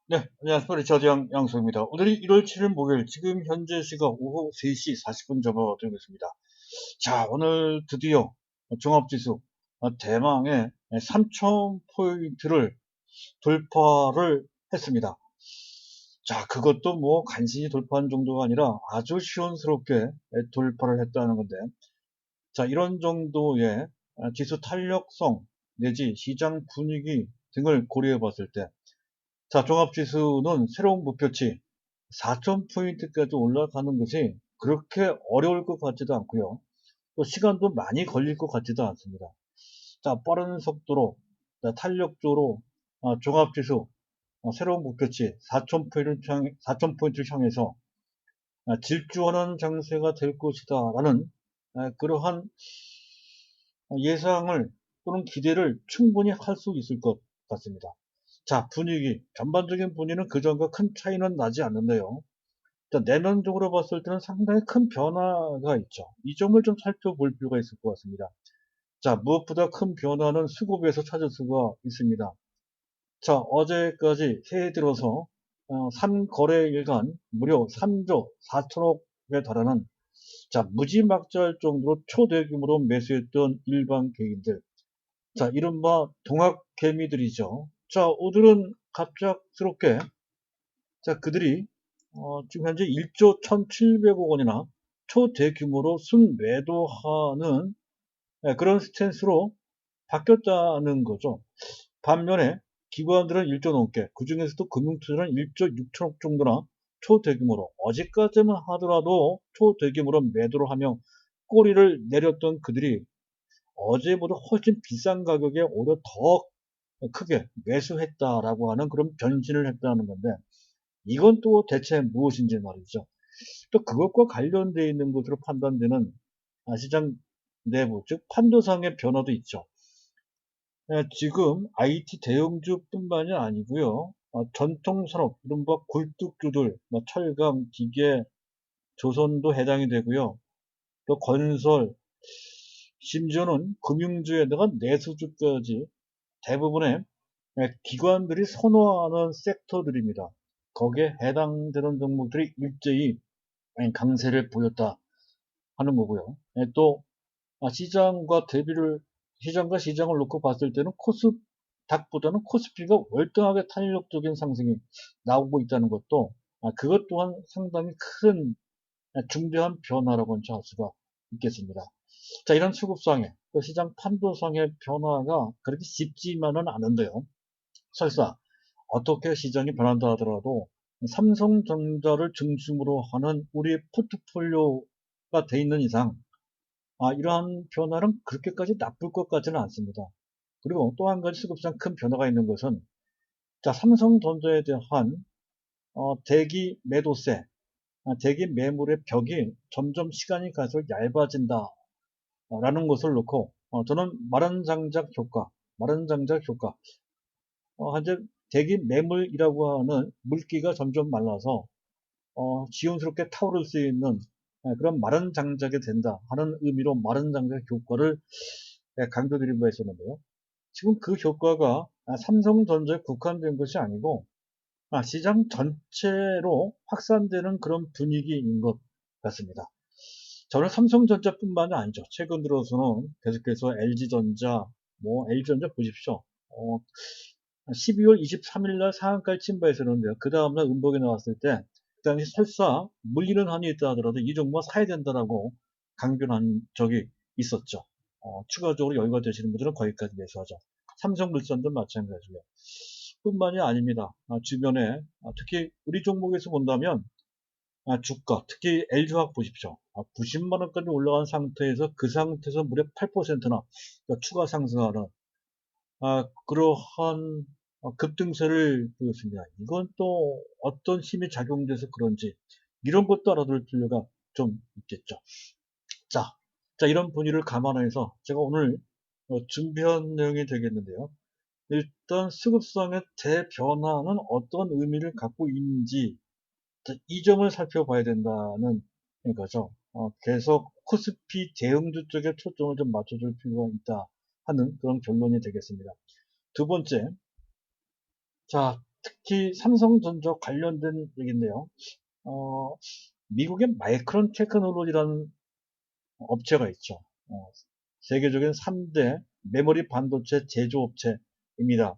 네, 안녕하십니까. 리차드 양소입니다. 오늘이 1월 7일 목요일, 지금 현재 시각 오후 3시 40분 접어들고 있습니다. 자, 오늘 드디어 종합지수 대망의 3,000포인트를 돌파를 했습니다. 자, 그것도 뭐 간신히 돌파한 정도가 아니라 아주 시원스럽게 돌파를 했다는 건데, 자, 이런 정도의 지수 탄력성 내지 시장 분위기 등을 고려해 봤을 때, 자, 종합지수는 새로운 목표치 4,000포인트까지 올라가는 것이 그렇게 어려울 것 같지도 않고요. 또 시간도 많이 걸릴 것 같지도 않습니다. 자, 빠른 속도로, 탄력적으로 종합지수 새로운 목표치 4,000포인트를 향해서 질주하는 장세가 될 것이다 라는 그러한 예상을 또는 기대를 충분히 할 수 있을 것 같습니다. 자, 분위기, 전반적인 분위기는 그전과 큰 차이는 나지 않는데요. 내면적으로 봤을 때는 상당히 큰 변화가 있죠. 이 점을 좀 살펴볼 필요가 있을 것 같습니다. 자, 무엇보다 큰 변화는 수급에서 찾을 수가 있습니다. 자, 어제까지 새해 들어서 3거래일간 무려 3조 4천억에 달하는, 자, 무지막지할 정도로 초대규모로 매수했던 일반 개인들, 자, 이른바 동학개미들이죠. 자, 오늘은 갑작스럽게, 자, 그들이 지금 현재 1조 1,700억 원이나 초대규모로 순매도하는 그런 스탠스로 바뀌었다는 거죠. 반면에 기관들은 1조 넘게, 그 중에서도 금융투자는 1조 6천억 정도나 초대규모로, 어제까지만 하더라도 초대규모로 매도를 하며 꼬리를 내렸던 그들이 어제보다 훨씬 비싼 가격에 오히려 더 크게 매수했다라고 하는 그런 변신을 했다는 건데, 이건 또 대체 무엇인지 말이죠. 또 그것과 관련되어 있는 것으로 판단되는 시장 내부, 즉 판도상의 변화도 있죠. 지금 IT 대형주뿐만이 아니고요. 전통산업, 이른바 굴뚝주들, 철강, 기계, 조선도 해당이 되고요. 또 건설, 심지어는 금융주에다가 내수주까지 대부분의 기관들이 선호하는 섹터들입니다. 거기에 해당되는 종목들이 일제히 강세를 보였다 하는 거고요. 또 시장과 시장을 놓고 봤을 때는 코스닥보다는 코스피가 월등하게 탄력적인 상승이 나오고 있다는 것도, 그것 또한 상당히 큰 중대한 변화라고 할 수가 있겠습니다. 자, 이런 수급상의, 또 시장 판도상의 변화가 그렇게 쉽지만은 않은데요. 설사 어떻게 시장이 변한다 하더라도 삼성전자를 중심으로 하는 우리 포트폴리오가 돼 있는 이상, 이러한 변화는 그렇게까지 나쁠 것 같지는 않습니다. 그리고 또 한 가지 수급상 큰 변화가 있는 것은, 자, 삼성전자에 대한 대기 매도세, 대기 매물의 벽이 점점 시간이 갈수록 얇아진다라는 것을 놓고, 저는 마른 장작 효과, 현재 대기 매물이라고 하는 물기가 점점 말라서 지연스럽게 타오를 수 있는 그런 마른 장작이 된다 하는 의미로 마른 장작 효과를 강조드린 바 있었는데요. 지금 그 효과가 삼성전자에 국한된 것이 아니고 시장 전체로 확산되는 그런 분위기인 것 같습니다. 저는 삼성전자뿐만이 아니죠. 최근 들어서는 계속해서 LG전자, LG전자 보십시오. 12월 23일 날 상한가를 침범했었는데요. 그 다음날 음봉이 나왔을 때, 그 당시 설사 물리는 한이 있다 하더라도 이 종목 사야 된다라고 강변한 적이 있었죠. 추가적으로 여유가 되시는 분들은 거기까지 매수하죠. 삼성물산도 마찬가지고요. 뿐만이 아닙니다. 주변에, 특히 우리 종목에서 본다면, 주가, 특히 LG화학 보십시오. 90만 원까지 올라간 상태에서 그 상태에서 무려 8%나 추가 상승하는 그러한 급등세를 보였습니다. 이건 또 어떤 힘이 작용돼서 그런지 이런 것도 알아둘 필요가 좀 있겠죠. 자, 이런 분위기를 감안해서 제가 오늘 준비한 내용이 되겠는데요. 일단 수급상의 대변화는 어떤 의미를 갖고 있는지, 이 점을 살펴봐야 된다는 거죠. 계속 코스피 대형주 쪽에 초점을 좀 맞춰줄 필요가 있다 하는 그런 결론이 되겠습니다. 두 번째, 자, 특히 삼성전자 관련된 얘기인데요. 어, 미국의 마이크론 테크놀로지라는 업체가 있죠. 세계적인 3대 메모리 반도체 제조업체입니다.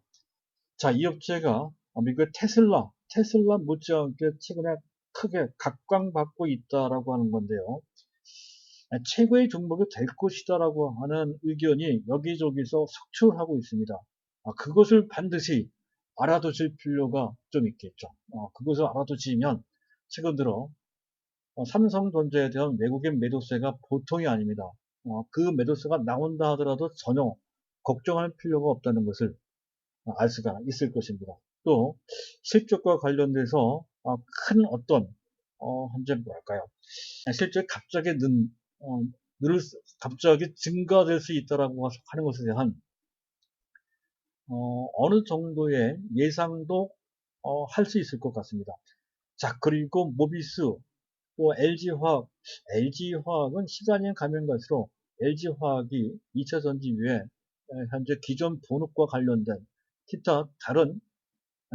자, 이 업체가 미국의 테슬라 못지않게 최근에 크게 각광받고 있다라고 하는 건데요. 최고의 종목이 될 것이다라고 하는 의견이 여기저기서 속출하고 있습니다. 그것을 반드시 알아두실 필요가 좀 있겠죠. 그것을 알아두시면 최근 들어 삼성전자에 대한 외국인 매도세가 보통이 아닙니다. 그 매도세가 나온다 하더라도 전혀 걱정할 필요가 없다는 것을 알 수가 있을 것입니다. 또 실적과 관련돼서 큰 어떤 현재 뭐랄까요? 실제 갑자기 어, 갑자기 증가될 수 있다라고 하는 것에 대한 어느 정도의 예상도 할 수 있을 것 같습니다. 자, 그리고 모비스 또 LG화학은 시간이 가면 갈수록 LG화학이 2차 전지 외에 현재 기존 본업과 관련된 기타 다른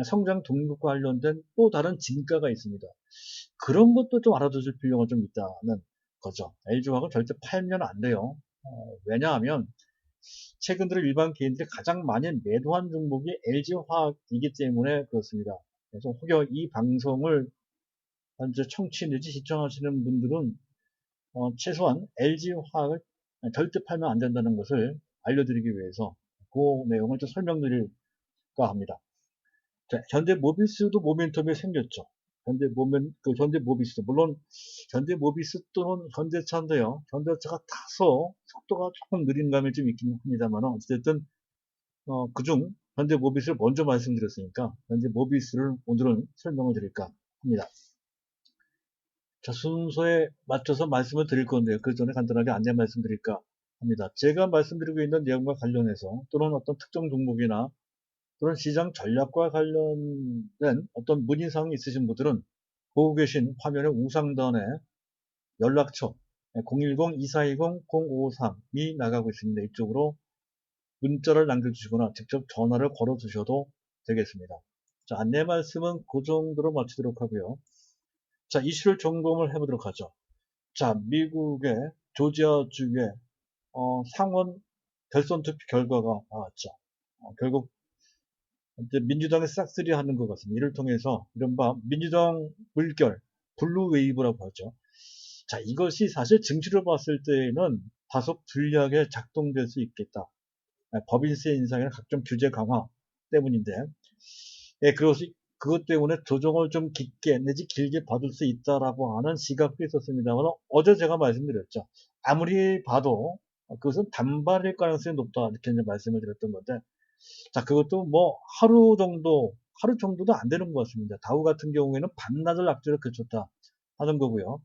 성장 동력과 관련된 또 다른 진가가 있습니다. 그런 것도 좀 알아두실 필요가 좀 있다는 거죠. LG화학은 절대 팔면 안 돼요. 왜냐하면 최근 들어 일반 개인들이 가장 많이 매도한 종목이 LG화학이기 때문에 그렇습니다. 그래서 혹여 이 방송을 현재 청취 내지 시청하시는 분들은 최소한 LG화학을 절대 팔면 안 된다는 것을 알려드리기 위해서 그 내용을 좀 설명드릴까 합니다. 자, 현대 모비스도 모멘텀이 생겼죠. 현대 모비스, 물론 현대 모비스 또는 현대차인데요. 현대차가 다소 속도가 조금 느린 감이 좀 있긴 합니다만, 어쨌든, 그중 현대 모비스를 먼저 말씀드렸으니까, 현대 모비스를 오늘은 설명을 드릴까 합니다. 자, 순서에 맞춰서 말씀을 드릴 건데요. 그 전에 간단하게 안내 말씀드릴까 합니다. 제가 말씀드리고 있는 내용과 관련해서 또는 어떤 특정 종목이나 또는 시장 전략과 관련된 어떤 문의사항이 있으신 분들은 보고 계신 화면의 우상단에 연락처 010-2420-0553이 나가고 있습니다. 이쪽으로 문자를 남겨주시거나 직접 전화를 걸어 주셔도 되겠습니다. 자, 안내 말씀은 그 정도로 마치도록 하고요. 자, 이슈를 점검을 해보도록 하죠. 자, 미국의 조지아주의 상원 결선 투표 결과가 나왔죠. 결국 이제 민주당의 싹쓸이 하는 것 같습니다. 이를 통해서 이른바 민주당 물결, 블루 웨이브라고 하죠. 자, 이것이 사실 증시로 봤을 때에는 다소 불리하게 작동될 수 있겠다. 법인세 인상이나 각종 규제 강화 때문인데, 예, 그것 때문에 조정을 좀 깊게 내지 길게 받을 수 있다라고 하는 시각도 있었습니다만, 어제 제가 말씀드렸죠. 아무리 봐도 그것은 단발일 가능성이 높다. 이렇게 이제 말씀을 드렸던 건데, 자, 그것도 뭐 하루 정도도 안 되는 것 같습니다. 다우 같은 경우에는 반나절 악재를 그쳤다 하는 거고요.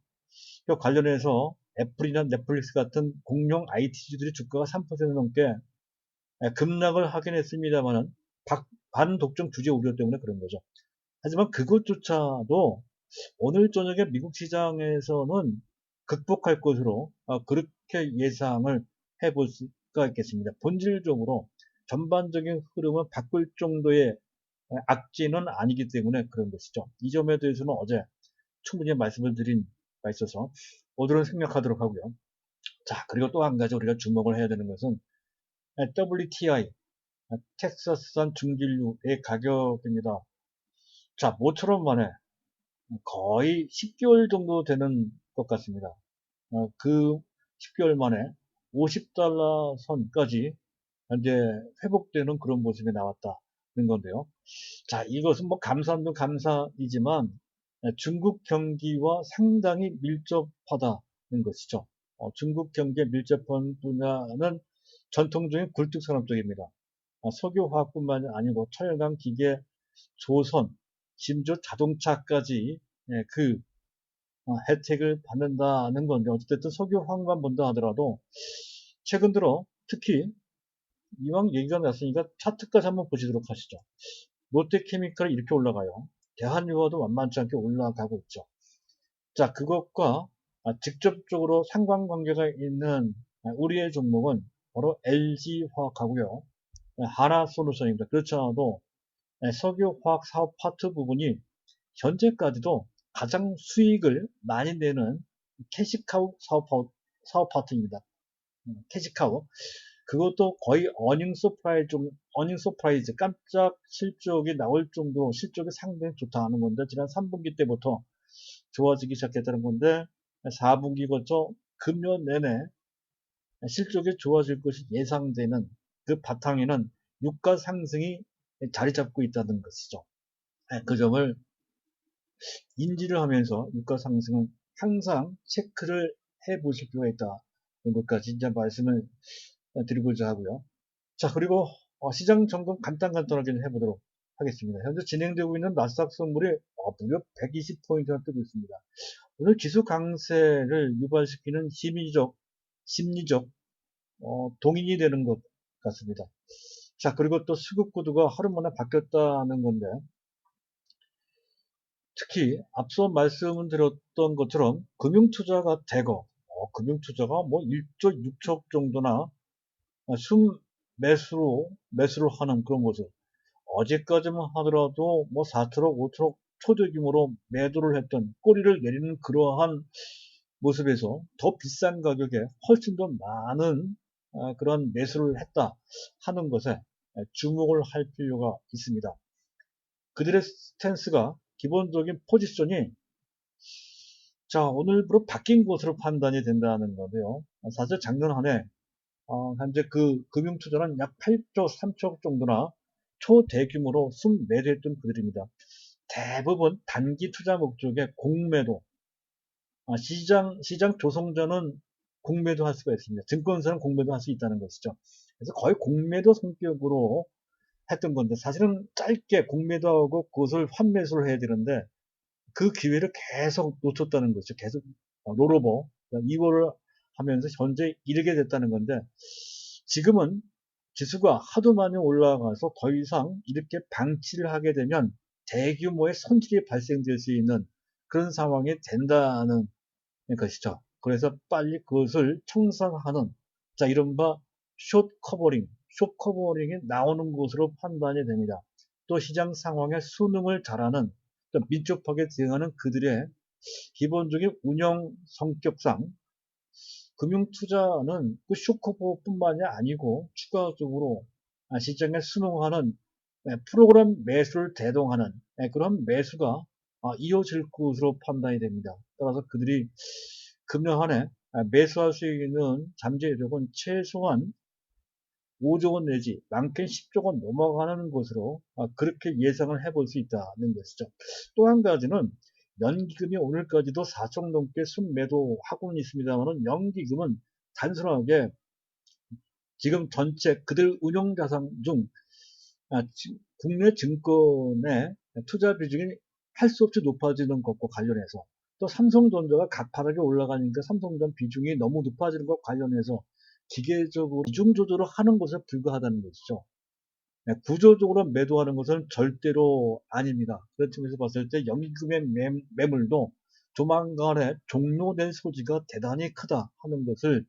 그 관련해서 애플이나 넷플릭스 같은 공룡 IT주들이 주가가 3% 넘게 급락을 하긴 했습니다만은 반독점 규제 우려 때문에 그런 거죠. 하지만 그것조차도 오늘 저녁에 미국 시장에서는 극복할 것으로 그렇게 예상을 해볼 수가 있겠습니다. 본질적으로 전반적인 흐름을 바꿀 정도의 악재는 아니기 때문에 그런 것이죠. 이 점에 대해서는 어제 충분히 말씀을 드린 바 있어서 오늘은 생략하도록 하고요. 자, 그리고 또 한 가지 우리가 주목을 해야 되는 것은 WTI, 텍사스산 중진류의 가격입니다. 자, 모처럼 만에 거의 10개월 정도 되는 것 같습니다. 그 10개월 만에 50달러 선까지 현재 회복되는 그런 모습이 나왔다는 건데요. 자, 이것은 뭐 감사함도 감사이지만 중국 경기와 상당히 밀접하다는 것이죠. 중국 경기에 밀접한 분야는 전통적인 굴뚝 산업 쪽입니다. 석유화학뿐만 아니고 철강, 기계, 조선, 심지어 자동차까지 그 혜택을 받는다는 건데 어쨌든 석유화학만 본다 하더라도 최근 들어 특히 이왕 얘기가 났으니까 차트까지 한번 보시도록 하시죠. 롯데케미칼이 이렇게 올라가요. 대한유화도 만만치 않게 올라가고 있죠. 자, 그것과 직접적으로 상관관계가 있는 우리의 종목은 바로 LG화학하고요. 하나솔루션입니다. 그렇지 않아도 석유화학 사업 파트 부분이 현재까지도 가장 수익을 많이 내는 캐시카우 사업 파트입니다. 캐시카우. 그것도 거의 어닝 서프라이즈, 깜짝 실적이 나올 정도로 실적이 상당히 좋다는 건데, 지난 3분기 때부터 좋아지기 시작했다는 건데, 4분기 거쳐 금년 내내 실적이 좋아질 것이 예상되는 그 바탕에는 유가 상승이 자리 잡고 있다는 것이죠. 그 점을 인지를 하면서 유가 상승은 항상 체크를 해 보실 필요가 있다. 이런 것까지 이제 말씀을 드리고자 하고요. 자, 그리고 시장 점검 간단하게 해보도록 하겠습니다. 현재 진행되고 있는 나스닥 선물이 무려 120포인트나 뜨고 있습니다. 오늘 지수 강세를 유발시키는 심리적 동인이 되는 것 같습니다. 자, 그리고 또 수급 구도가 하루 만에 바뀌었다는 건데, 특히 앞서 말씀드렸던 것처럼 금융투자가 금융투자가 뭐 1조 6천 정도나 매수를 하는 그런 모습. 어제까지만 하더라도 뭐 4천억, 5천억 초대규모로 매도를 했던 꼬리를 내리는 그러한 모습에서 더 비싼 가격에 훨씬 더 많은 그런 매수를 했다 하는 것에 주목을 할 필요가 있습니다. 그들의 스탠스가 기본적인 포지션이 오늘부로 바뀐 것으로 판단이 된다는 거고요. 사실 작년 한 해 현재 그 금융투자는 약 8조 3천 정도나 초대규모로 순매도했던 그들입니다. 대부분 단기 투자 목적의 공매도, 시장 조성자는 공매도 할 수가 있습니다. 증권사는 공매도 할 수 있다는 것이죠. 그래서 거의 공매도 성격으로 했던 건데, 사실은 짧게 공매도하고 그것을 환매수를 해야 되는데, 그 기회를 계속 놓쳤다는 거죠. 계속 롤오버, 이월을 하면서 현재 이르게 됐다는 건데, 지금은 지수가 하도 많이 올라가서 더 이상 이렇게 방치를 하게 되면 대규모의 손실이 발생될 수 있는 그런 상황이 된다는 것이죠. 그래서 빨리 그것을 청산하는, 이른바 숏 커버링이 나오는 것으로 판단이 됩니다. 또 시장 상황에 순응을 잘하는, 또 민첩하게 대응하는 그들의 기본적인 운영 성격상 금융투자는 그 쇼커버뿐만이 아니고 추가적으로 시장에 순응하는 프로그램 매수를 대동하는 그런 매수가 이어질 것으로 판단이 됩니다. 따라서 그들이 금년 한 해 매수할 수 있는 잠재 여력은 최소한 5조 원 내지 많게는 10조 원 넘어가는 것으로 그렇게 예상을 해볼 수 있다는 것이죠. 또 한 가지는 연기금이 오늘까지도 4조 넘게 순매도하고는 있습니다만, 연기금은 단순하게 지금 전체 그들 운용자산 중 국내 증권의 투자 비중이 할 수 없이 높아지는 것과 관련해서, 또 삼성전자가 가파르게 올라가니까 삼성전 비중이 너무 높아지는 것과 관련해서 기계적으로 비중 조절을 하는 것에 불과하다는 것이죠. 구조적으로 매도하는 것은 절대로 아닙니다. 그런 측면에서 봤을 때 연기금의 매물도 조만간에 종료될 소지가 대단히 크다 하는 것을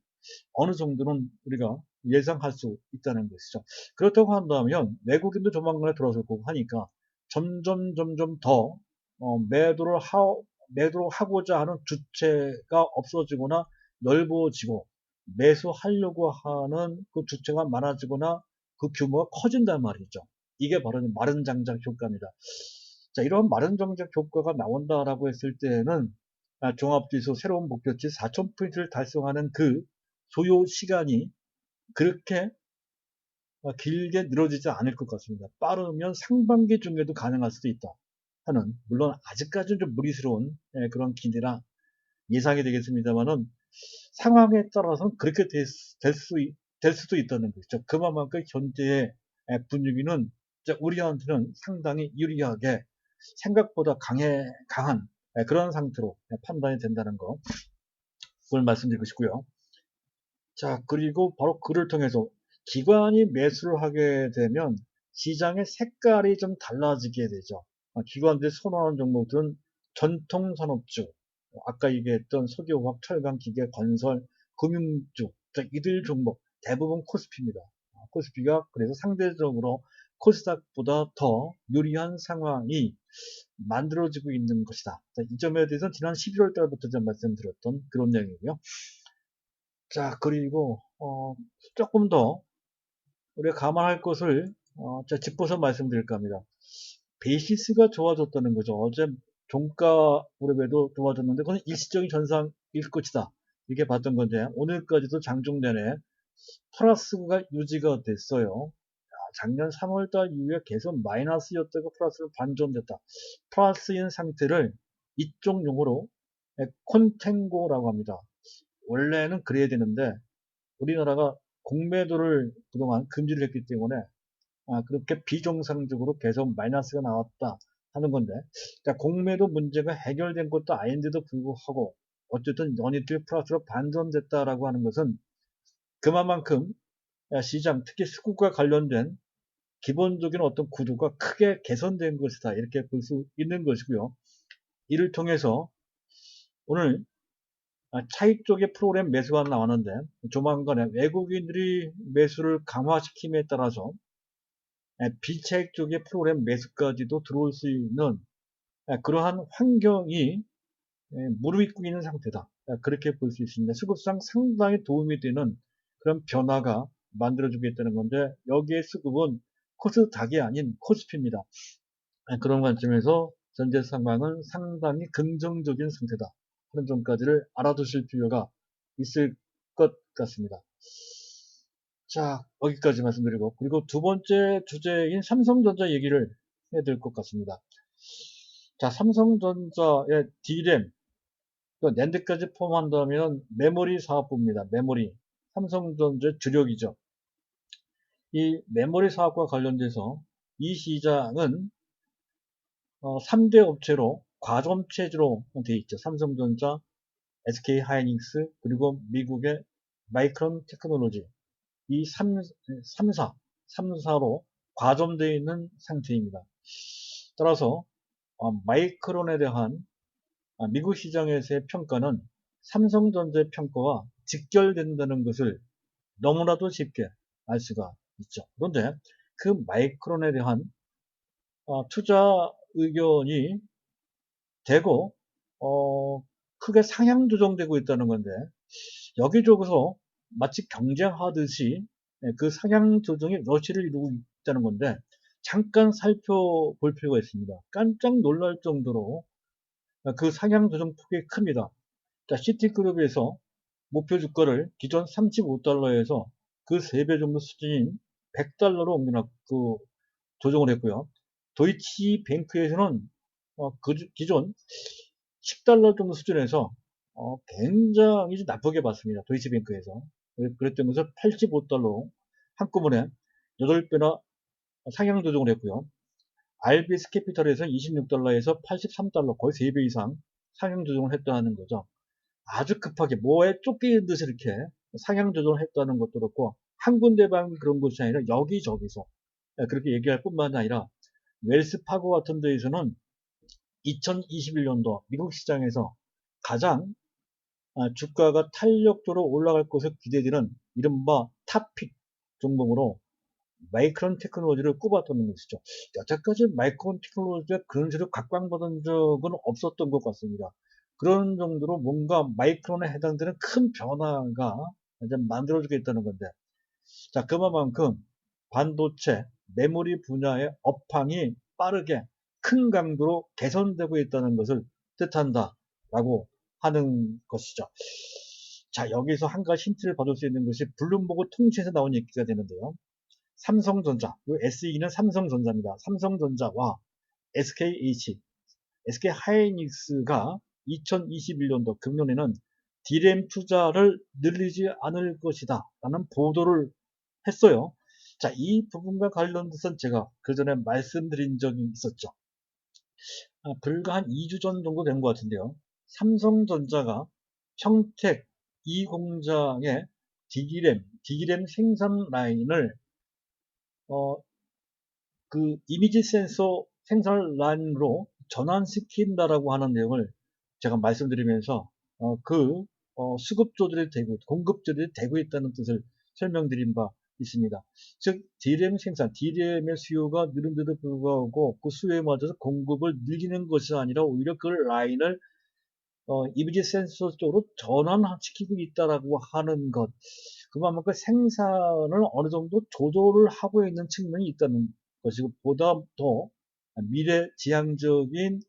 어느 정도는 우리가 예상할 수 있다는 것이죠. 그렇다고 한다면 외국인도 조만간에 들어설 거고 하니까 점점 더 매도를 하고자 하는 주체가 없어지거나 넓어지고, 매수하려고 하는 그 주체가 많아지거나 그 규모가 커진단 말이죠. 이게 바로 마른 장작 효과입니다. 이런 마른 장작 효과가 나온다라고 했을 때는 종합지수 새로운 목표치 4,000포인트를 달성하는 그 소요 시간이 그렇게 길게 늘어지지 않을 것 같습니다. 빠르면 상반기 중에도 가능할 수도 있다 하는, 물론 아직까지는 좀 무리스러운 그런 기대라 예상이 되겠습니다만은, 상황에 따라서는 그렇게 될 수도 있다는 것이죠. 그만큼 현재의 분위기는 우리한테는 상당히 유리하게, 생각보다 강한 그런 상태로 판단이 된다는 거, 그걸 말씀드리고 싶고요. 그리고 바로 그를 통해서 기관이 매수를 하게 되면 시장의 색깔이 좀 달라지게 되죠. 기관들이 선호하는 종목들은 전통산업주, 아까 얘기했던 석유화학, 철강, 기계, 건설, 금융주, 이들 종목 대부분 코스피입니다. 코스피가 그래서 상대적으로 코스닥보다 더 유리한 상황이 만들어지고 있는 것이다. 자, 이 점에 대해서는 지난 11월 달부터 좀 말씀드렸던 그런 내용이고요. 자, 그리고 조금 더 우리가 감안할 것을 짚어서 말씀드릴까 합니다. 베이시스가 좋아졌다는 거죠. 어제 종가 무렵에도 좋아졌는데 그건 일시적인 현상일 것이다. 이렇게 봤던 건데 오늘까지도 장중 내내 플러스가 유지가 됐어요. 작년 3월달 이후에 계속 마이너스였다가 플러스로 반전됐다. 플러스인 상태를 이쪽 용어로 콘탱고라고 합니다. 원래는 그래야 되는데 우리나라가 공매도를 그동안 금지를 했기 때문에 그렇게 비정상적으로 계속 마이너스가 나왔다 하는 건데, 그러니까 공매도 문제가 해결된 것도 아닌데도 불구하고 어쨌든 연이틀 플러스로 반전됐다라고 하는 것은 그만큼 시장, 특히 수급과 관련된 기본적인 어떤 구조가 크게 개선된 것이다, 이렇게 볼 수 있는 것이고요. 이를 통해서 오늘 차익 쪽의 프로그램 매수가 나왔는데 조만간에 외국인들이 매수를 강화시킴에 따라서 비차익 쪽의 프로그램 매수까지도 들어올 수 있는 그러한 환경이 무르익고 있는 상태다. 그렇게 볼 수 있습니다. 수급상 상당히 도움이 되는 그런 변화가 만들어지겠다는 건데 여기에 수급은 코스닥이 아닌 코스피입니다. 그런 관점에서 전제 상황은 상당히 긍정적인 상태다 하는 점까지를 알아두실 필요가 있을 것 같습니다. 자, 여기까지 말씀드리고, 그리고 두 번째 주제인 삼성전자 얘기를 해야 될 것 같습니다. 자, 삼성전자의 D램, 낸드까지 포함한다면 메모리 사업부입니다. 메모리. 삼성전자의 주력이죠. 이 메모리 사업과 관련돼서 이 시장은 3대 업체로 과점 체제로 되어 있죠. 삼성전자, SK 하이닉스, 그리고 미국의 마이크론 테크놀로지. 이 3사로 과점되어 있는 상태입니다. 따라서 마이크론에 대한 미국 시장에서의 평가는 삼성전자의 평가와 직결된다는 것을 너무나도 쉽게 알 수가 있죠. 그런데 그 마이크론에 대한 투자 의견이 되고 크게 상향 조정되고 있다는 건데 여기저기서 마치 경쟁하듯이 그 상향 조정이 러시를 이루고 있다는 건데 잠깐 살펴볼 필요가 있습니다. 깜짝 놀랄 정도로 그 상향 조정 폭이 큽니다. 자, 시티그룹에서 목표 주가를 기존 35달러에서 그 3배 정도 수준인 100달러로 조정을 했고요. 도이치뱅크에서는 기존 10달러 정도 수준에서 굉장히 나쁘게 봤습니다. 도이치뱅크에서. 그랬다면서 85달러로 한꺼번에 8배나 상향 조정을 했고요. RBS 캐피털에서 26달러에서 83달러, 거의 3배 이상 상향 조정을 했다는 거죠. 아주 급하게 뭐에 쫓기는 듯이 이렇게 상향 조정을 했다는 것도 그렇고 한 군데만 그런 것이 아니라 여기저기서 그렇게 얘기할 뿐만 아니라 웰스파고 같은 데에서는 2021년도 미국 시장에서 가장 주가가 탄력적으로 올라갈 것으로 기대되는 이른바 탑픽 종목으로 마이크론 테크놀로지를 꼽았던 것이죠. 여태까지 마이크론 테크놀로지가 그런 식으로 각광받은 적은 없었던 것 같습니다. 그런 정도로 뭔가 마이크론에 해당되는 큰 변화가 이제 만들어지겠다는 건데, 자, 그만큼 반도체, 메모리 분야의 업황이 빠르게 큰 강도로 개선되고 있다는 것을 뜻한다라고 하는 것이죠. 자, 여기서 한 가지 힌트를 받을 수 있는 것이 블룸버그 통신에서 나온 얘기가 되는데요. 삼성전자, SE는 삼성전자입니다. 삼성전자와 SK 하이닉스가 2021년도 금년에는 D램 투자를 늘리지 않을 것이다 라는 보도를 했어요. 자, 이 부분과 관련돼서 제가 그 전에 말씀드린 적이 있었죠. 불과 한 2주 전 정도 된 것 같은데요. 삼성전자가 평택 이 공장의 D램 생산 라인을 그 이미지 센서 생산 라인으로 전환시킨다라고 하는 내용을 제가 말씀드리면서 수급조들이 되고 공급조들이 되고 있다는 뜻을 설명드린 바 있습니다. 즉 DRAM 생산, DRAM의 수요가 늘은데도 불구하고 그 수요에 맞춰서 공급을 늘리는 것이 아니라 오히려 그 라인을 이미지 센서 쪽으로 전환시키고 있다라고 하는 것. 그만큼 생산을 어느 정도 조절을 하고 있는 측면이 있다는 것이고, 보다 더 미래지향적인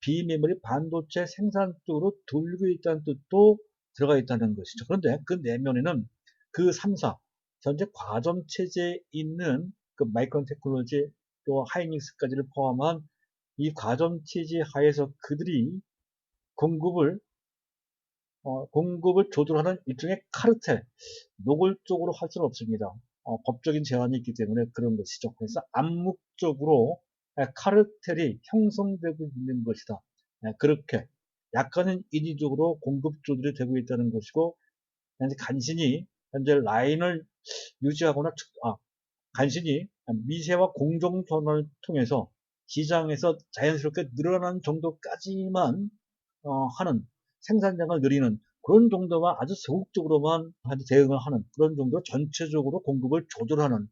비메모리 반도체 생산 쪽으로 돌고 있다는 뜻도 들어가 있다는 것이죠. 그런데 그 내면에는 그 3사, 현재 과점 체제에 있는 그 마이크론 테크놀로지 또 하이닉스까지를 포함한 이 과점 체제 하에서 그들이 공급을 공급을 조절하는 일종의 카르텔, 노골적으로 할 수는 없습니다. 법적인 제한이 있기 때문에 그런 것이죠. 그래서 암묵적으로 카르텔이 형성되고 있는 것이다. 그렇게 약간은 인위적으로 공급 조절이 되고 있다는 것이고, 간신히 현재 라인을 유지하거나 간신히 미세와 공정 전환을 통해서 시장에서 자연스럽게 늘어나는 정도까지만 하는, 생산량을 늘리는 그런 정도만, 아주 소극적으로만 대응을 하는 그런 정도, 전체적으로 공급을 조절하는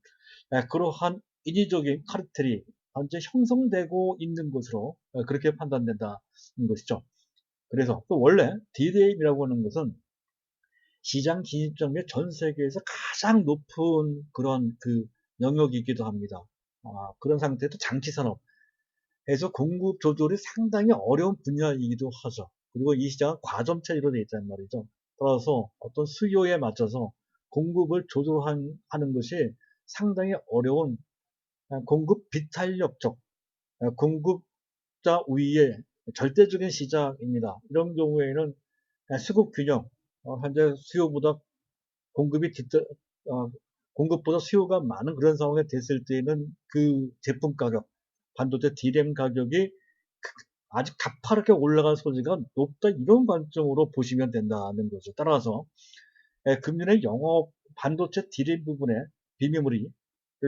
그러한 인위적인 카르텔이 현재 형성되고 있는 것으로 그렇게 판단된다는 것이죠. 그래서 또 원래 DRAM이라고 하는 것은 시장 진입장 및 전 세계에서 가장 높은 그런 그 영역이기도 합니다. 그런 상태에도 장치산업, 해서 공급 조절이 상당히 어려운 분야이기도 하죠. 그리고 이 시장은 과점체로 되어 있다는 말이죠. 따라서 어떤 수요에 맞춰서 공급을 조절하는 것이 상당히 어려운 공급 비탄력적, 공급자 우위의 절대적인 시장입니다. 이런 경우에는 수급 균형, 현재 수요보다 공급이 어, 공급보다 수요가 많은 그런 상황에 됐을 때는 그 제품 가격, 반도체 DRAM 가격이 아주 가파르게 올라갈 소지가 높다, 이런 관점으로 보시면 된다는 거죠. 따라서 금년에 영업 반도체 DRAM 부분에 비메모리를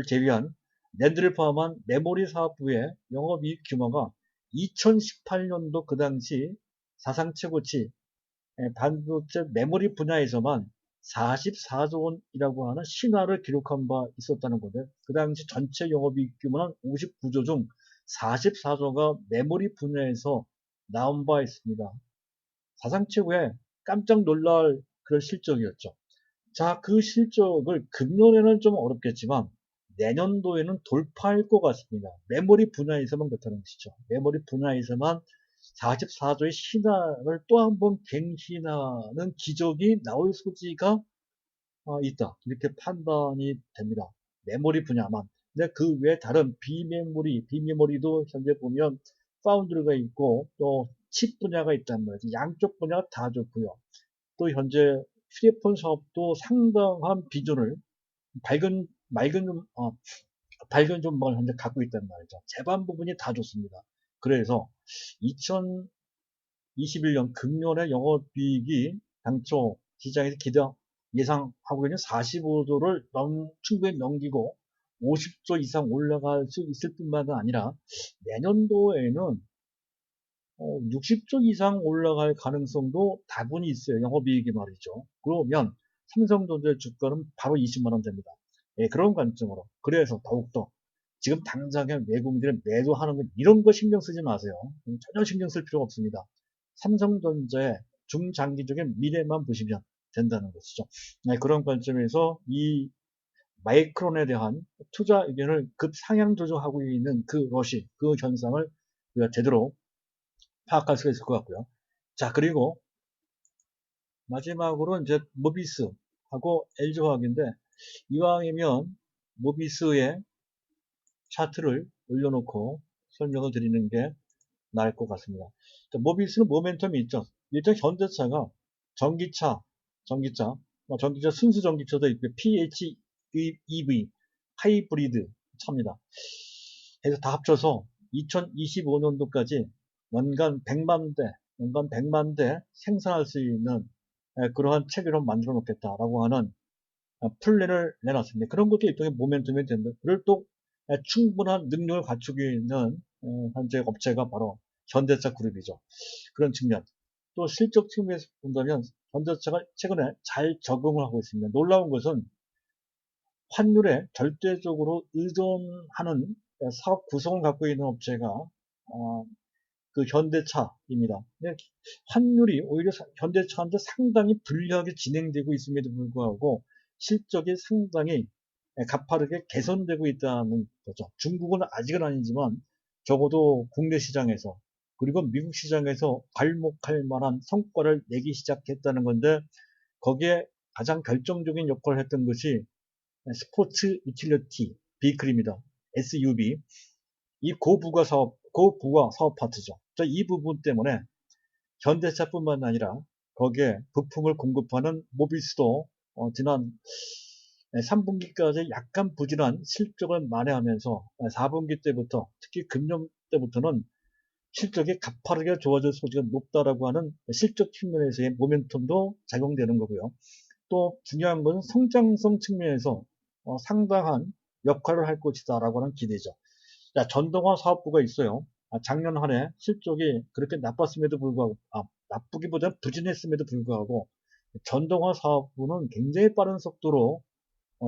제외한 낸드를 포함한 메모리 사업부의 영업이익 규모가 2018년도 그 당시 사상 최고치, 반도체 메모리 분야에서만 44조 원이라고 하는 신화를 기록한 바 있었다는 건데, 그 당시 전체 영업이익 규모는 59조 중 44조가 메모리 분야에서 나온 바 있습니다. 사상 최고의 깜짝 놀랄 그런 실적이었죠. 자, 그 실적을 금년에는 좀 어렵겠지만 내년도에는 돌파할 것 같습니다. 메모리 분야에서만 그렇다는 것이죠. 메모리 분야에서만 44조의 신화를 또 한 번 갱신하는 기적이 나올 소지가 있다, 이렇게 판단이 됩니다. 메모리 분야만. 근데 그 외 다른 비메모리도 현재 보면 파운드리가 있고 또 칩 분야가 있단 말이죠. 양쪽 분야가 다 좋고요. 또 현재 휴대폰 사업도 상당한 비전을, 밝은 맑은 밝은 전망을 현재 갖고 있단 말이죠. 제반 부분이 다 좋습니다. 그래서 2021년 금년의 영업이익이 당초 시장에서 예상하고 있는 45조를 충분히 넘기고 50조 이상 올라갈 수 있을 뿐만 아니라 내년도에는 60조 이상 올라갈 가능성도 다분히 있어요. 영업이익이 말이죠. 그러면 삼성전자의 주가는 바로 20만 원 됩니다. 예, 그런 관점으로. 그래서 더욱더 지금 당장에 외국인들은 매도하는 것, 이런 거 신경 쓰지 마세요. 전혀 신경 쓸 필요가 없습니다. 삼성전자의 중장기적인 미래만 보시면 된다는 것이죠. 네, 그런 관점에서 이 마이크론에 대한 투자 의견을 급상향 조정하고 있는 그 러시, 그 현상을 우리가 제대로 파악할 수가 있을 것 같고요. 자, 그리고 마지막으로 이제 모비스하고 LG화학인데, 이왕이면 모비스의 차트를 올려놓고 설명을 드리는 게 나을 것 같습니다. 자, 모비스는 모멘텀이 있죠. 일단 현대차가 전기차, 전기차 순수 전기차도 있고 PHEV, 하이브리드 차입니다. 해서 다 합쳐서 2025년도까지 연간 100만 대 생산할 수 있는 그러한 체계로 만들어 놓겠다라고 하는 플랜을 내놨습니다. 그런 것도 일종의 모멘텀이 된다. 그걸 또 충분한 능력을 갖추고 있는 현재 업체가 바로 현대차 그룹이죠. 그런 측면. 또 실적 측면에서 본다면 현대차가 최근에 잘 적응을 하고 있습니다. 놀라운 것은 환율에 절대적으로 의존하는 사업 구성을 갖고 있는 업체가 그 현대차입니다. 근데 환율이 오히려 현대차한테 상당히 불리하게 진행되고 있음에도 불구하고 실적이 상당히 가파르게 개선되고 있다는 거죠. 중국은 아직은 아니지만 적어도 국내 시장에서 그리고 미국 시장에서 괄목할 만한 성과를 내기 시작했다는 건데 거기에 가장 결정적인 역할을 했던 것이 스포츠 유틸리티 비클입니다. SUV. 이 고부가 사업 파트죠. 이 부분 때문에 현대차뿐만 아니라 거기에 부품을 공급하는 모비스도 지난 3분기까지 약간 부진한 실적을 만회하면서 4분기 때부터 특히 금년 때부터는 실적이 가파르게 좋아질 소지가 높다라고 하는 실적 측면에서의 모멘텀도 작용되는 거고요. 또 중요한 것은 성장성 측면에서 상당한 역할을 할 것이다라고 하는 기대죠. 자, 전동화 사업부가 있어요. 작년 한 해 실적이 그렇게 나빴음에도 불구하고, 나쁘기보다는 부진했음에도 불구하고, 전동화 사업부는 굉장히 빠른 속도로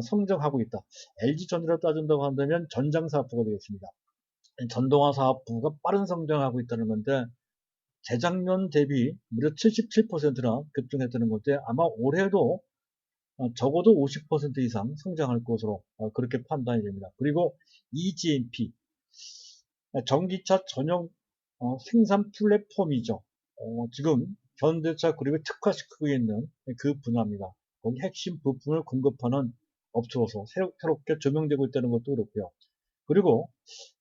성장하고 있다. LG전이라 따진다고 한다면 전장 사업부가 되겠습니다. 전동화 사업부가 빠른 성장하고 있다는 건데, 재작년 대비 무려 77%나 급증했다는 건데, 아마 올해도 적어도 50% 이상 성장할 것으로 그렇게 판단이 됩니다. 그리고 EGMP, 전기차 전용 생산 플랫폼이죠. 지금 현대차 그룹이 특화시키고 있는 그 분야입니다. 거기 핵심 부품을 공급하는 업체로서 새롭게 조명되고 있다는 것도 그렇고요. 그리고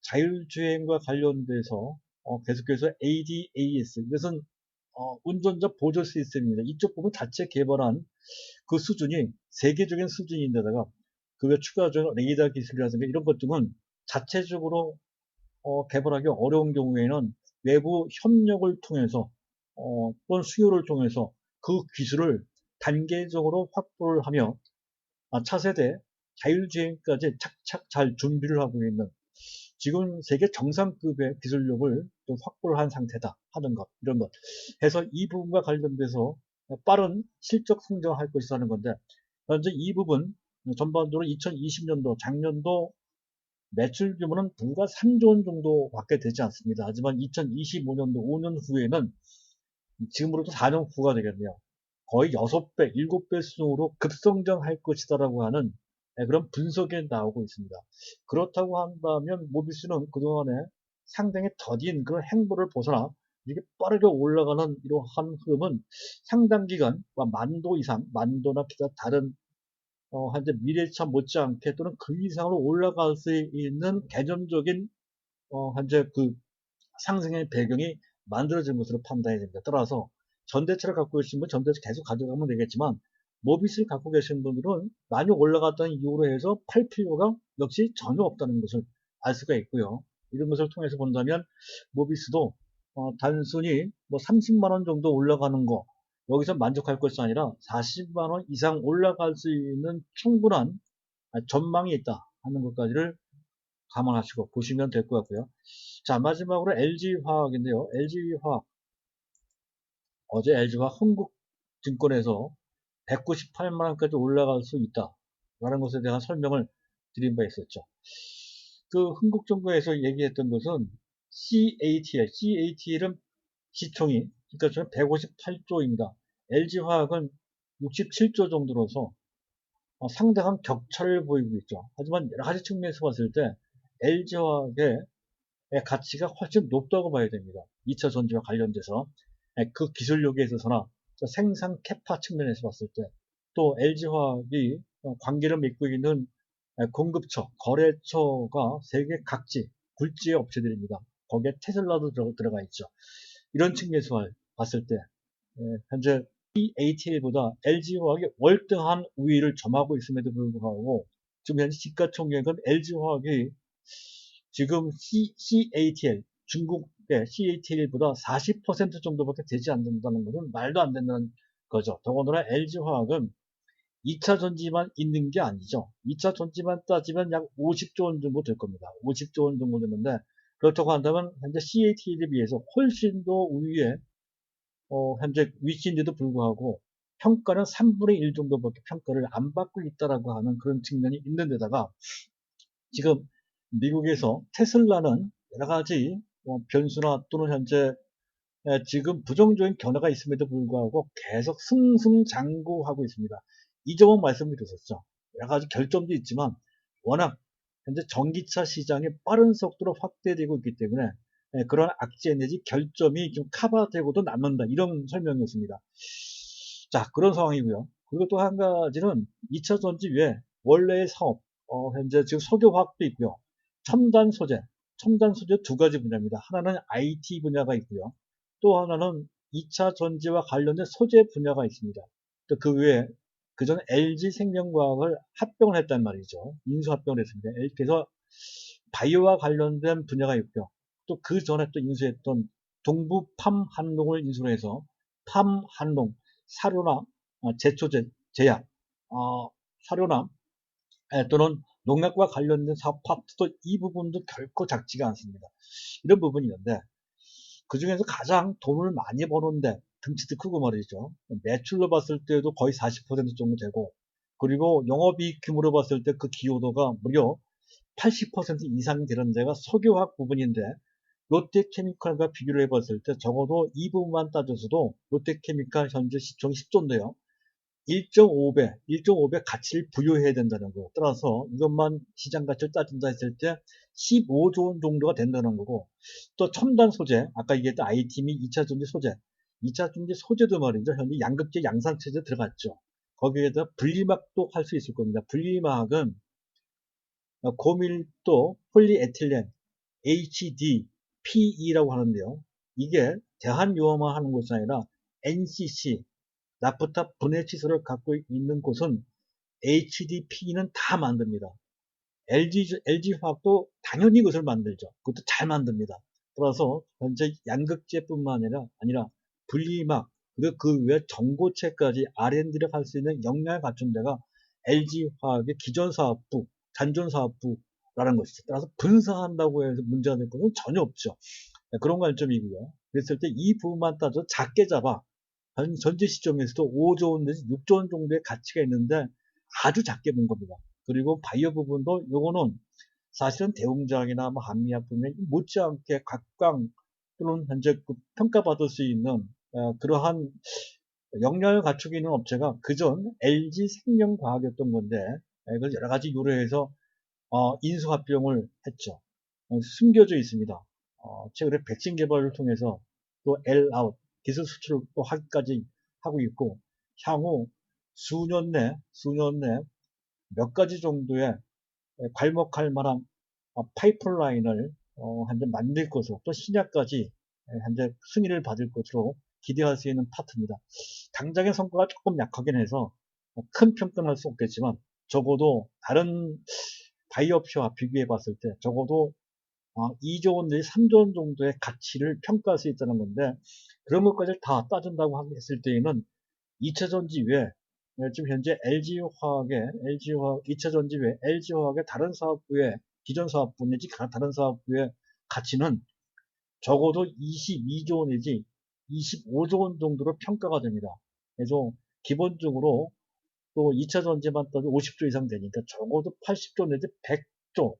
자율주행과 관련돼서 계속해서 ADAS, 이것은 운전자 보조 시스템입니다. 이쪽 부분 자체 개발한 그 수준이 세계적인 수준인데다가 그에 추가적인 레이더 기술이라든가 이런 것들은 자체적으로 개발하기 어려운 경우에는 외부 협력을 통해서 또는 수요를 통해서 그 기술을 단계적으로 확보를 하며 차세대 자율주행까지 착착 잘 준비를 하고 있는 지금 세계 정상급의 기술력을 또 확보를 한 상태다 하는 것, 이런 것 해서 이 부분과 관련돼서 빠른 실적 성장을 할 것이라는 건데 현재 이 부분 전반적으로 2020년도 작년도 매출 규모는 불과 3조 원 정도밖에 되지 않습니다. 하지만 2025년도 5년 후에는 지금으로부터 4년 후가 되겠네요. 거의 6배, 7배 수준으로 급성장할 것이다라고 하는 그런 분석이 나오고 있습니다. 그렇다고 한다면 모비스는 그동안에 상당히 더딘 그런 행보를 벗어나 이렇게 빠르게 올라가는 이러한 흐름은 상당 기간, 만도 이상, 만도나 기타 다른 현재 미래차 못지않게 또는 그 이상으로 올라갈 수 있는 개념적인 현재 그 상승의 배경이 만들어진 것으로 판단이 됩니다. 따라서 전대차를 갖고 계신 분 전대차 계속 가져가면 되겠지만 모비스를 갖고 계신 분들은 많이 올라갔다는 이유로 해서 팔 필요가 역시 전혀 없다는 것을 알 수가 있고요. 이런 것을 통해서 본다면 모비스도 단순히 뭐 30만 원 정도 올라가는 거 여기서 만족할 것이 아니라 40만 원 이상 올라갈 수 있는 충분한 전망이 있다 하는 것까지를 감안하시고 보시면 될 것 같고요. 자, 마지막으로 LG화학인데요. LG화학, 어제 LG화학 흥국증권에서 198만원까지 올라갈 수 있다 라는 것에 대한 설명을 드린 바 있었죠. 그 흥국증권에서 얘기했던 것은 CATL은 시총이 그러니까 저는 158조입니다. LG화학은 67조 정도로서 상당한 격차를 보이고 있죠. 하지만 여러 가지 측면에서 봤을 때 LG화학의 가치가 훨씬 높다고 봐야 됩니다. 2차 전지와 관련돼서 그 기술력에 있어서나 생산 캐파 측면에서 봤을 때 또 LG화학이 관계를 맺고 있는 공급처, 거래처가 세계 각지, 굴지의 업체들입니다. 거기에 테슬라도 들어가 있죠. 이런 측면에서 봤을 때 현재 ATL보다 LG화학이 월등한 우위를 점하고 있음에도 불구하고 지금 현재 시가총액은 LG화학이 지금 CATL, 중국의 CATL보다 40% 정도밖에 되지 않는다는 것은 말도 안 된다는 거죠. 더군다나 LG화학은 2차 전지만 있는 게 아니죠. 2차 전지만 따지면 약 50조 원 정도 될 겁니다. 50조 원 정도 되는데 그렇다고 한다면 현재 CATL에 비해서 훨씬 더 우위에 현재 위치인데도 불구하고 평가는 3분의 1 정도밖에 평가를 안 받고 있다라고 하는 그런 측면이 있는 데다가 지금 미국에서 테슬라는 여러 가지 변수나 또는 현재 지금 부정적인 변화가 있음에도 불구하고 계속 승승장구하고 있습니다. 이 점은 말씀드렸었죠. 여러 가지 결점도 있지만 워낙 현재 전기차 시장이 빠른 속도로 확대되고 있기 때문에 그런 악재 내지 결점이 좀 커버되고도 남는다. 이런 설명이었습니다. 자, 그런 상황이고요. 그리고 또 한 가지는 2차 전지 외에 원래의 사업, 현재 지금 석유화학도 있고요. 첨단 소재 두 가지 분야입니다. 하나는 IT 분야가 있고요. 또 하나는 2차 전지와 관련된 소재 분야가 있습니다. 또 그 외에 그전 LG생명과학을 합병을 했단 말이죠. 인수합병을 했습니다. 그래서 바이오와 관련된 분야가 있고요. 또 그 전에 또 인수했던 동부팜한농을 인수를 해서 팜한농, 사료나 제초제, 제약, 사료나 또는 농약과 관련된 사업 파트도 이 부분도 결코 작지가 않습니다. 이런 부분이 있는데 그 중에서 가장 돈을 많이 버는데 등치도 크고 말이죠. 매출로 봤을 때도 거의 40% 정도 되고 그리고 영업이익 규모로 봤을 때 그 기여도가 무려 80% 이상 되는 데가 석유화학 부분인데 롯데케미칼과 비교를 해봤을 때 적어도 이 부분만 따져서도 롯데케미칼 현재 시총이 10조인데요. 1.5배 가치를 부여해야 된다는 거. 따라서 이것만 시장 가치를 따진다 했을 때 15조 원 정도가 된다는 거고, 또 첨단 소재, 아까 얘기했던 IT 및 2차 전지 소재, 2차 전지 소재도 말이죠. 현재 양극재 양산체제 들어갔죠. 거기에다 분리막도 할 수 있을 겁니다. 분리막은 고밀도 폴리에틸렌, HDPE라고 하는데요. 이게 대한유화만 하는 것이 아니라 NCC, 나프타 분해 치수를 갖고 있는 곳은 HDP는 다 만듭니다. LG화학도 당연히 그것을 만들죠. 그것도 잘 만듭니다. 따라서 현재 양극재뿐만 아니라 분리막, 그리고 그 외 전고체까지 R&D를 할 수 있는 역량을 갖춘 데가 LG화학의 기존 사업부, 잔존 사업부라는 것이죠. 따라서 분사한다고 해서 문제가 될 것은 전혀 없죠. 그런 관점이고요. 그랬을 때 이 부분만 따져 작게 잡아 전제 시점에서도 5조 원 내지 6조 원 정도의 가치가 있는데 아주 작게 본 겁니다. 그리고 바이오 부분도 요거는 사실은 대웅작이나 뭐 한미약 분야 못지않게 각광 또는 현재 평가받을 수 있는 그러한 역량을 갖추고 있는 업체가 그전 LG생명과학이었던 건데 그걸 여러 가지 요래해서 인수합병을 했죠. 숨겨져 있습니다. 최근에 백신 개발을 통해서 또 L-out 기술 수출을 또 하기까지 하고 있고 향후 수년 내 몇 가지 정도의 괄목할 만한 파이프라인을 현재 만들 것으로 또 신약까지 현재 승인을 받을 것으로 기대할 수 있는 파트입니다. 당장의 성과가 조금 약하긴 해서 큰 평가는 할 수 없겠지만 적어도 다른 바이오업체와 비교해 봤을 때 적어도 2조 원 내지 3조 원 정도의 가치를 평가할 수 있다는 건데 그런 것까지 다 따진다고 했을 때에는 2차 전지 외에 지금 현재 LG화학 2차 전지 외에 LG화학의 다른 사업부의 기존 사업부 내지 다른 사업부의 가치는 적어도 22조 원 내지 25조 원 정도로 평가가 됩니다. 그래서 기본적으로 또 2차 전지만 따도 50조 이상 되니까 적어도 80조 내지 100조,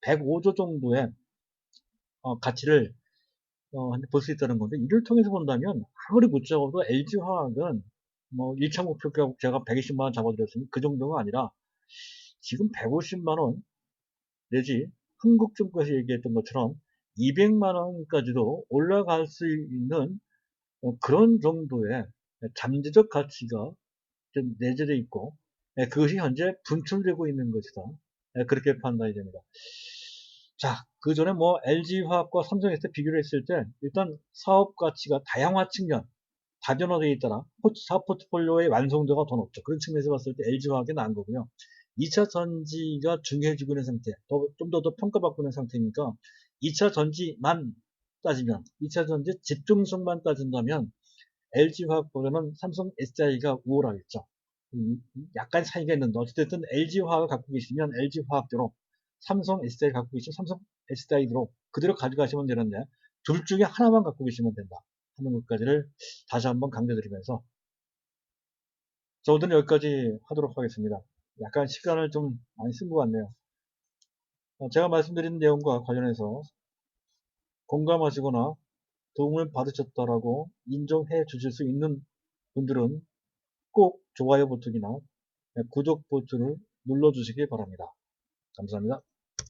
105조 정도의 가치를 볼 수 있다는 건데 이를 통해서 본다면 아무리 못 잡아도 LG화학은 뭐 1차 목표가 제가 120만 원 잡아드렸으니 그 정도가 아니라 지금 150만 원 내지 흥국증권에서 얘기했던 것처럼 200만 원까지도 올라갈 수 있는 그런 정도의 잠재적 가치가 좀 내재되어 있고 그것이 현재 분출되고 있는 것이다. 그렇게 판단이 됩니다. 자, 그 전에 뭐 LG화학과 삼성에서 비교를 했을 때 일단 사업 가치가 다양화 측면, 다변화되어 있더라. 사업 포트폴리오의 완성도가 더 높죠. 그런 측면에서 봤을 때 LG화학이 나은 거고요. 2차 전지가 중요해지고 있는 상태, 좀 더 평가받고 있는 상태니까 2차 전지만 따지면, 2차 전지 집중성만 따진다면 LG화학보다는 삼성 SDI가 우월하겠죠. 약간 차이가 있는데 어쨌든 LG화학을 갖고 계시면 LG화학대로 삼성 SDI 갖고 계시면 삼성 SDI대로 그대로 가져가시면 되는데 둘 중에 하나만 갖고 계시면 된다 하는 것까지를 다시 한번 강조드리면서 자, 오늘은 여기까지 하도록 하겠습니다. 약간 시간을 좀 많이 쓴 것 같네요. 제가 말씀드린 내용과 관련해서 공감하시거나 도움을 받으셨다라고 인정해 주실 수 있는 분들은 꼭 좋아요 버튼이나 구독 버튼을 눌러주시기 바랍니다. 감사합니다.